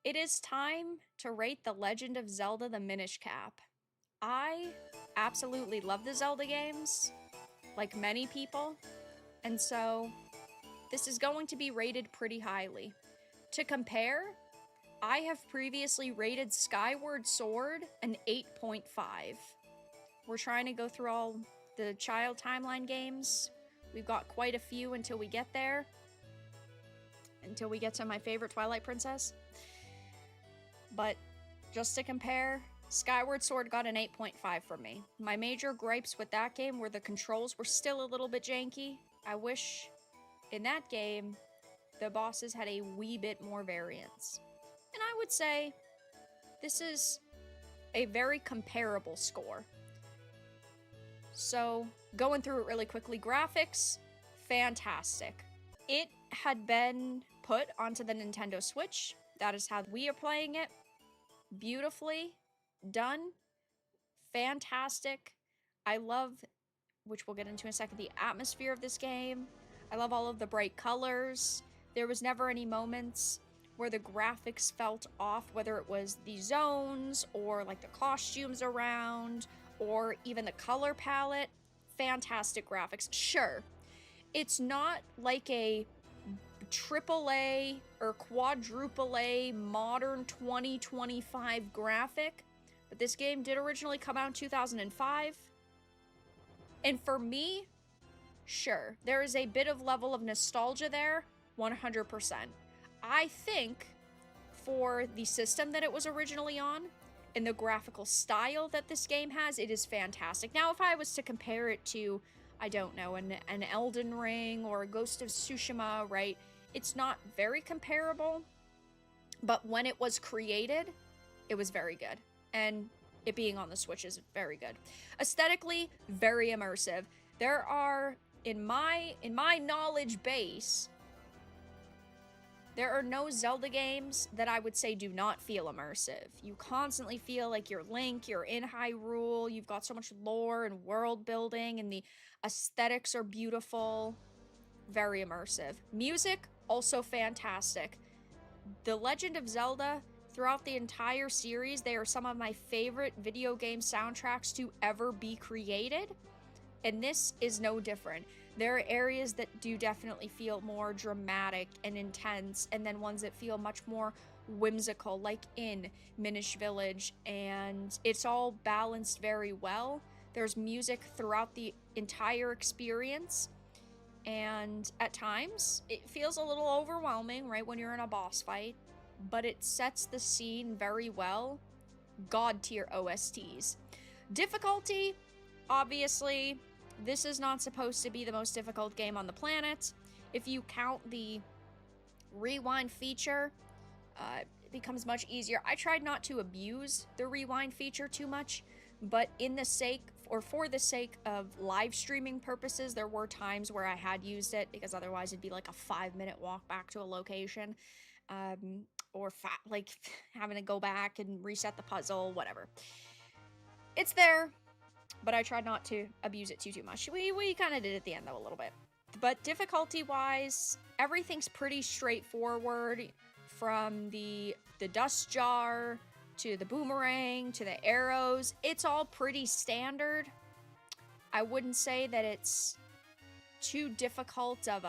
It is time to rate The Legend of Zelda the Minish Cap. I absolutely love the Zelda games, like many people, and so this is going to be rated pretty highly. To compare, I have previously rated Skyward Sword an 8.5. We're trying to go through all the child timeline games. We've got quite a few until we get there. Until we get to my favorite Twilight Princess. But just to compare, Skyward Sword got an 8.5 from me. My major gripes with that game were the controls were still a little bit janky. I wish in that game the bosses had a wee bit more variance. And I would say this is a very comparable score. So, going through it really quickly, graphics, fantastic. It had been put onto the Nintendo Switch. That is how we are playing it. Beautifully done. Fantastic. I love, which we'll get into in a second, the atmosphere of this game. I love all of the bright colors. There was never any moments where the graphics felt off, whether it was the zones or like the costumes around or even the color palette. Fantastic graphics. Sure, it's not like a AAA or quadruple A modern 2025 graphic, but this game did originally come out in 2005. And for me, sure, there is a bit of level of nostalgia there, 100%. I think for the system that it was originally on and the graphical style that this game has, it is fantastic. Now, if I was to compare it to, I don't know, an Elden Ring or a Ghost of Tsushima, right? It's not very comparable, but when it was created, it was very good. And it being on the Switch is very good. Aesthetically, very immersive. There are, in my knowledge base, there are no Zelda games that I would say do not feel immersive. You constantly feel like you're Link, you're in Hyrule, you've got so much lore and world building, and the aesthetics are beautiful. Very immersive. Music, also fantastic. The Legend of Zelda, throughout the entire series, they are some of my favorite video game soundtracks to ever be created. And this is no different. There are areas that do definitely feel more dramatic and intense, and then ones that feel much more whimsical, like in Minish Village, and it's all balanced very well. There's music throughout the entire experience, and at times, it feels a little overwhelming, right, when you're in a boss fight, but it sets the scene very well. God tier OSTs. Difficulty, obviously, this is not supposed to be the most difficult game on the planet. If you count the rewind feature, it becomes much easier. I tried not to abuse the rewind feature too much, but for the sake of live streaming purposes, there were times where I had used it, because otherwise it'd be like a 5-minute walk back to a location, or like having to go back and reset the puzzle, whatever. It's there, but I tried not to abuse it too much. We kind of did at the end, though, a little bit. But difficulty-wise, everything's pretty straightforward, from the dust jar to the boomerang to the arrows. It's all pretty standard. I wouldn't say that it's too difficult of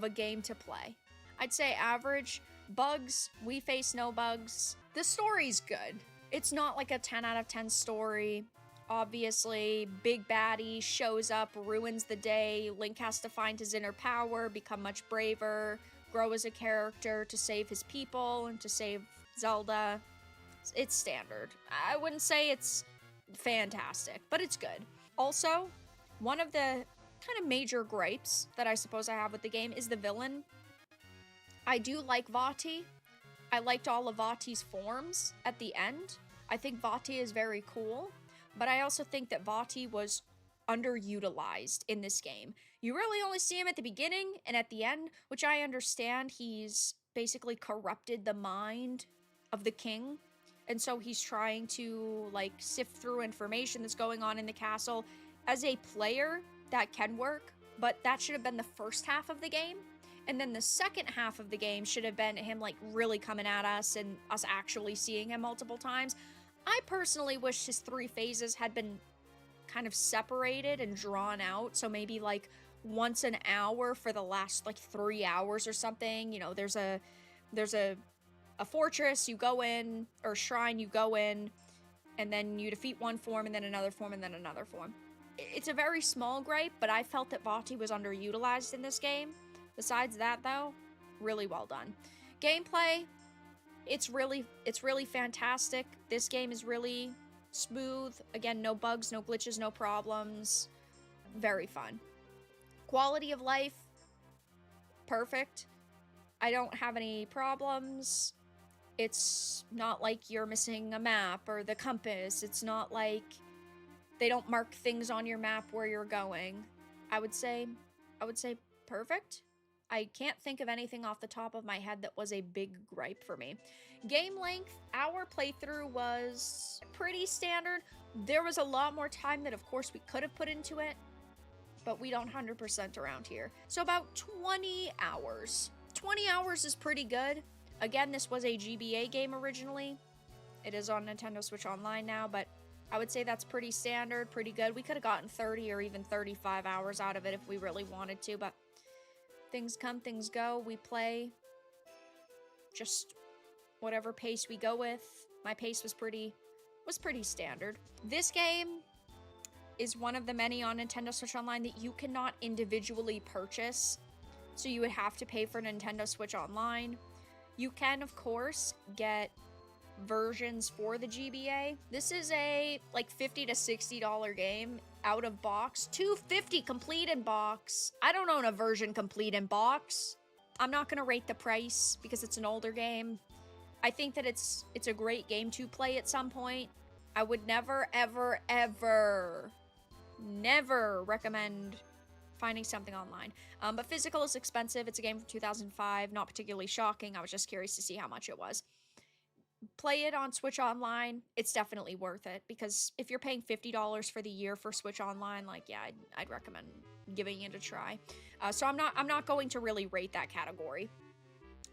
a game to play. I'd say average. Bugs, we face no bugs. The story's good. It's not like a 10 out of 10 story. Obviously, big baddie shows up, ruins the day. Link has to find his inner power, become much braver, grow as a character to save his people and to save Zelda. It's standard. I wouldn't say it's fantastic, but it's good. Also, one of the kind of major gripes that I suppose I have with the game is the villain. I do like Vaati. I liked all of Vaati's forms at the end. I think Vaati is very cool, but I also think that Vaati was underutilized in this game. You really only see him at the beginning and at the end, which I understand. He's basically corrupted the mind of the king, and so he's trying to like sift through information that's going on in the castle. As a player, that can work, but that should have been the first half of the game. And then the second half of the game should have been him like really coming at us and us actually seeing him multiple times. I personally wish his 3 phases had been kind of separated and drawn out. So maybe like once an hour for the last like 3 hours or something. You know, there's a fortress, you go in, or shrine, you go in, and then you defeat one form and then another form and then another form. It's a very small gripe, but I felt that Vaati was underutilized in this game. Besides that, though, really well done. Gameplay, it's really fantastic. This game is really smooth. Again, no bugs, no glitches, no problems. Very fun. Quality of life, perfect. I don't have any problems. It's not like you're missing a map or the compass. It's not like they don't mark things on your map where you're going. I would say perfect. I can't think of anything off the top of my head that was a big gripe for me. Game length, our playthrough was pretty standard. There was a lot more time that of course we could have put into it, but we don't 100% around here. So about 20 hours. 20 hours is pretty good. Again, this was a GBA game originally. It is on Nintendo Switch Online now, but I would say that's pretty standard, pretty good. We could have gotten 30 or even 35 hours out of it if we really wanted to, but things come, things go. We play just whatever pace we go with. My pace was pretty standard. This game is one of the many on Nintendo Switch Online that you cannot individually purchase, so you would have to pay for Nintendo Switch Online. You can, of course, get versions for the GBA. This is a like $50 to $60 game out of box. $250 complete in box. I don't own a version complete in box. I'm not gonna rate the price because it's an older game. I think that it's a great game to play at some point. I would never, ever, ever, never recommend finding something online. But physical is expensive. It's a game from 2005. Not particularly shocking. I was just curious to see how much it was. Play it on Switch Online. It's definitely worth it because if you're paying $50 for the year for Switch Online, like, yeah, I'd recommend giving it a try. So I'm not going to really rate that category.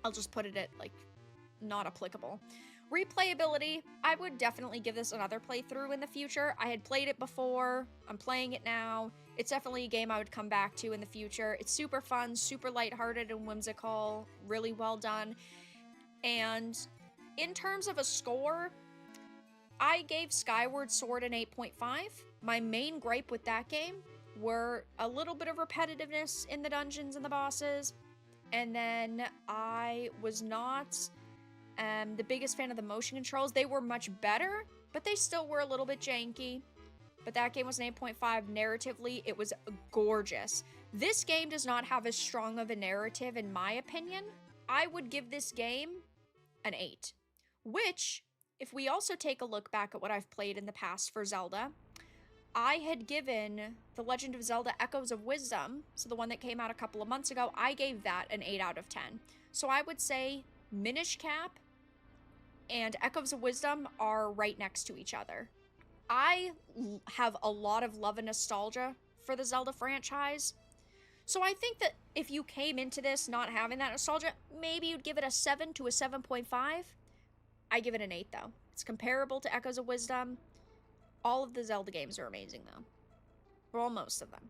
I'll just put it at like not applicable. Replayability, I would definitely give this another playthrough in the future. I had played it before. I'm playing it now. It's definitely a game I would come back to in the future. It's super fun, super lighthearted and whimsical, really well done. And in terms of a score, I gave Skyward Sword an 8.5. My main gripe with that game were a little bit of repetitiveness in the dungeons and the bosses, and then I was not the biggest fan of the motion controls. They were much better, but they still were a little bit janky. But that game was an 8.5. Narratively, it was gorgeous. This game does not have as strong of a narrative, in my opinion. I would give this game an 8. Which, if we also take a look back at what I've played in the past for Zelda, I had given The Legend of Zelda Echoes of Wisdom, so the one that came out a couple of months ago, I gave that an 8 out of 10. So I would say Minish Cap and Echoes of Wisdom are right next to each other. I have a lot of love and nostalgia for the Zelda franchise, so I think that if you came into this not having that nostalgia, maybe you'd give it a 7 to a 7.5. I give it an 8, though. It's comparable to Echoes of Wisdom. All of the Zelda games are amazing, though. Well, most of them.